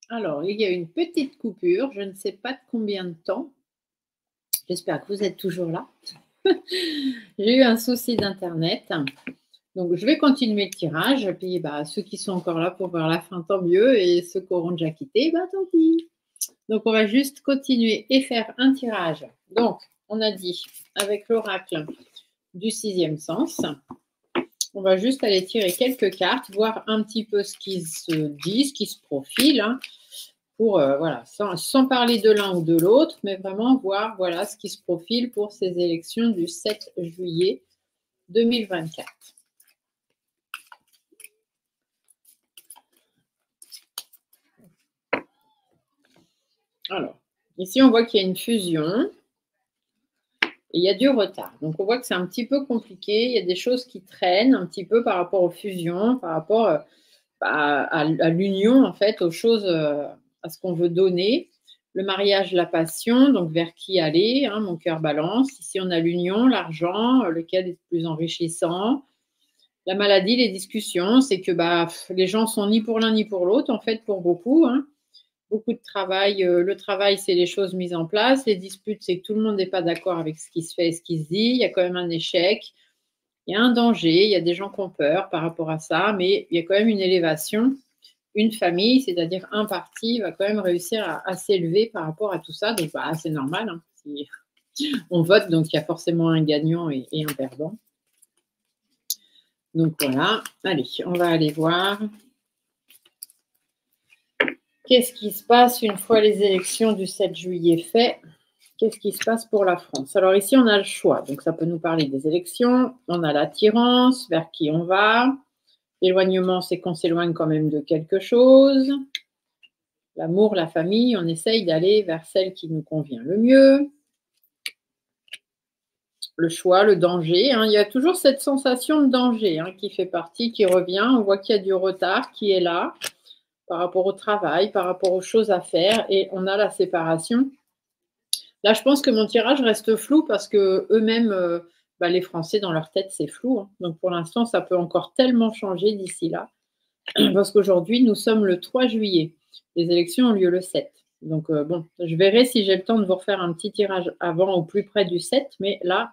Alors, il y a une petite coupure, je ne sais pas de combien de temps. J'espère que vous êtes toujours là. J'ai eu un souci d'internet. Donc, je vais continuer le tirage. Et puis, bah, ceux qui sont encore là pour voir la fin, tant mieux. Et ceux qui auront déjà quitté, bah, tant pis. Donc, on va juste continuer et faire un tirage. Donc, on a dit, avec l'oracle du sixième sens, on va juste aller tirer quelques cartes, voir un petit peu ce qui se dit, ce qui se profile, hein, pour, voilà, sans parler de l'un ou de l'autre, mais vraiment voir, voilà, ce qui se profile pour ces élections du 7 juillet 2024. Alors, ici, on voit qu'il y a une fusion et il y a du retard. Donc, on voit que c'est un petit peu compliqué. Il y a des choses qui traînent un petit peu par rapport aux fusions, par rapport à l'union, en fait, aux choses, à ce qu'on veut donner. Le mariage, la passion, donc vers qui aller, hein, mon cœur balance. Ici, on a l'union, l'argent, lequel est le plus enrichissant. La maladie, les discussions, c'est que bah, les gens sont ni pour l'un ni pour l'autre, en fait, pour beaucoup. Hein. Beaucoup de travail. Le travail, c'est les choses mises en place. Les disputes, c'est que tout le monde n'est pas d'accord avec ce qui se fait et ce qui se dit. Il y a quand même un échec. Il y a un danger. Il y a des gens qui ont peur par rapport à ça, mais il y a quand même une élévation. Une famille, c'est-à-dire un parti, va quand même réussir à s'élever par rapport à tout ça. Donc, bah, c'est normal. Hein. Si on vote, donc il y a forcément un gagnant et un perdant. Donc voilà, allez, on va aller voir. Qu'est-ce qui se passe une fois les élections du 7 juillet faites? Qu'est-ce qui se passe pour la France? Alors ici, on a le choix. Donc ça peut nous parler des élections. On a l'attirance, vers qui on va. L'éloignement, c'est qu'on s'éloigne quand même de quelque chose. L'amour, la famille, on essaye d'aller vers celle qui nous convient le mieux. Le choix, le danger. Hein. Il y a toujours cette sensation de danger hein, qui fait partie, qui revient. On voit qu'il y a du retard qui est là par rapport au travail, par rapport aux choses à faire. Et on a la séparation. Là, je pense que mon tirage reste flou parce que eux-mêmes, bah, les Français, dans leur tête, c'est flou. Hein. Donc, pour l'instant, ça peut encore tellement changer d'ici là. Parce qu'aujourd'hui, nous sommes le 3 juillet. Les élections ont lieu le 7. Donc, bon, je verrai si j'ai le temps de vous refaire un petit tirage avant ou plus près du 7. Mais là,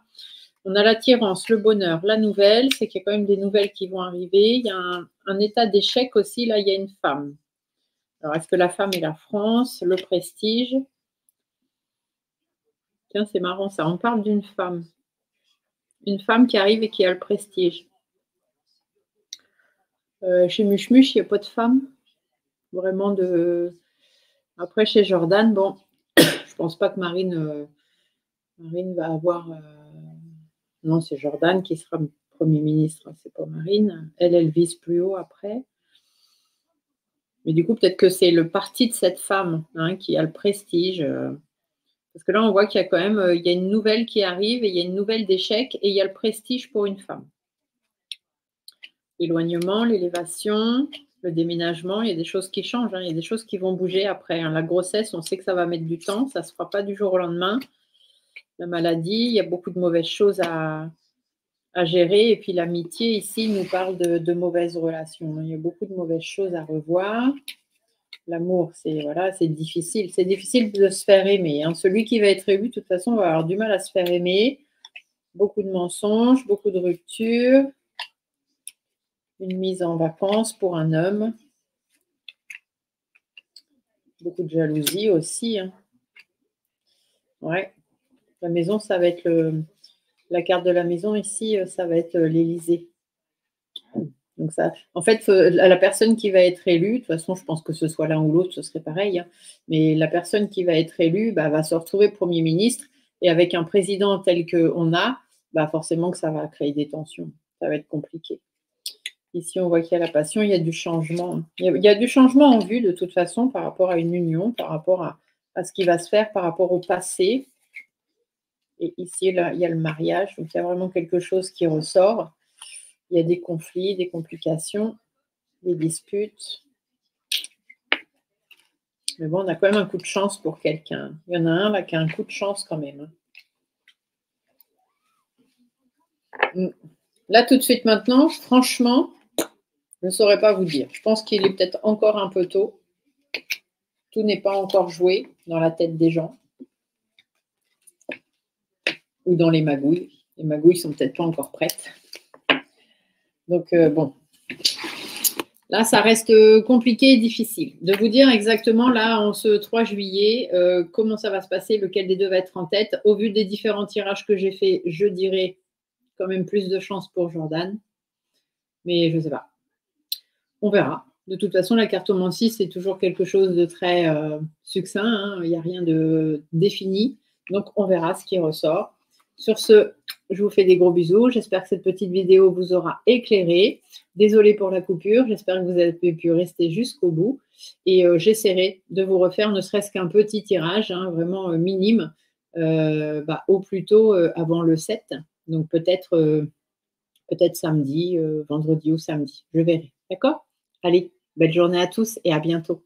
on a l'attirance, le bonheur, la nouvelle. C'est qu'il y a quand même des nouvelles qui vont arriver. Il y a un état d'échec aussi. Là, il y a une femme. Alors, est-ce que la femme est la France, le prestige? Tiens, c'est marrant ça. On parle d'une femme. Une femme qui arrive et qui a le prestige. Chez Muche, il n'y a pas de femme. Vraiment de. Après, chez Jordan, bon, je pense pas que Marine va avoir. Non, c'est Jordan qui sera Premier ministre, c'est pas Marine. Elle vise plus haut après. Mais du coup, peut-être que c'est le parti de cette femme hein, qui a le prestige. Parce que là, on voit qu'il y a quand même il y a une nouvelle qui arrive et il y a une nouvelle d'échec et il y a le prestige pour une femme. L'éloignement, l'élévation, le déménagement, il y a des choses qui changent, hein, il y a des choses qui vont bouger après. Hein. La grossesse, on sait que ça va mettre du temps, ça ne se fera pas du jour au lendemain. La maladie, il y a beaucoup de mauvaises choses à gérer. Et puis l'amitié, ici, nous parle de mauvaises relations. Il y a beaucoup de mauvaises choses à revoir. L'amour, c'est voilà, c'est difficile. C'est difficile de se faire aimer. Hein. Celui qui va être élu, de toute façon, va avoir du mal à se faire aimer. Beaucoup de mensonges, beaucoup de ruptures. Une mise en vacances pour un homme. Beaucoup de jalousie aussi. Hein. Ouais. La maison, ça va être la carte de la maison ici, ça va être l'Élysée. Donc ça, en fait, la personne qui va être élue, de toute façon, je pense que ce soit l'un ou l'autre, ce serait pareil. Hein, mais la personne qui va être élue bah, va se retrouver Premier ministre et avec un président tel qu'on a, bah, forcément que ça va créer des tensions. Ça va être compliqué. Ici, on voit qu'il y a la passion, il y a du changement. Il y a du changement en vue de toute façon par rapport à une union, par rapport à ce qui va se faire par rapport au passé. Et ici, là, il y a le mariage, donc il y a vraiment quelque chose qui ressort. Il y a des conflits, des complications, des disputes. Mais bon, on a quand même un coup de chance pour quelqu'un. Il y en a un là qui a un coup de chance quand même. Là, tout de suite maintenant, franchement, je ne saurais pas vous dire. Je pense qu'il est peut-être encore un peu tôt. Tout n'est pas encore joué dans la tête des gens ou dans les magouilles. Les magouilles sont peut-être pas encore prêtes. Donc, bon. Là, ça reste compliqué et difficile. De vous dire exactement, là, en ce 3 juillet, comment ça va se passer, lequel des deux va être en tête. Au vu des différents tirages que j'ai faits, je dirais quand même plus de chance pour Jordan. Mais je ne sais pas. On verra. De toute façon, la cartomancie, c'est toujours quelque chose de très succinct. Hein. Il n'y a rien de défini. Donc, on verra ce qui ressort. Sur ce, je vous fais des gros bisous. J'espère que cette petite vidéo vous aura éclairé. Désolée pour la coupure. J'espère que vous avez pu rester jusqu'au bout. Et j'essaierai de vous refaire ne serait-ce qu'un petit tirage, hein, vraiment minime, au plus tôt avant le 7. Donc, peut-être samedi, vendredi ou samedi. Je verrai. D'accord? Allez, belle journée à tous et à bientôt.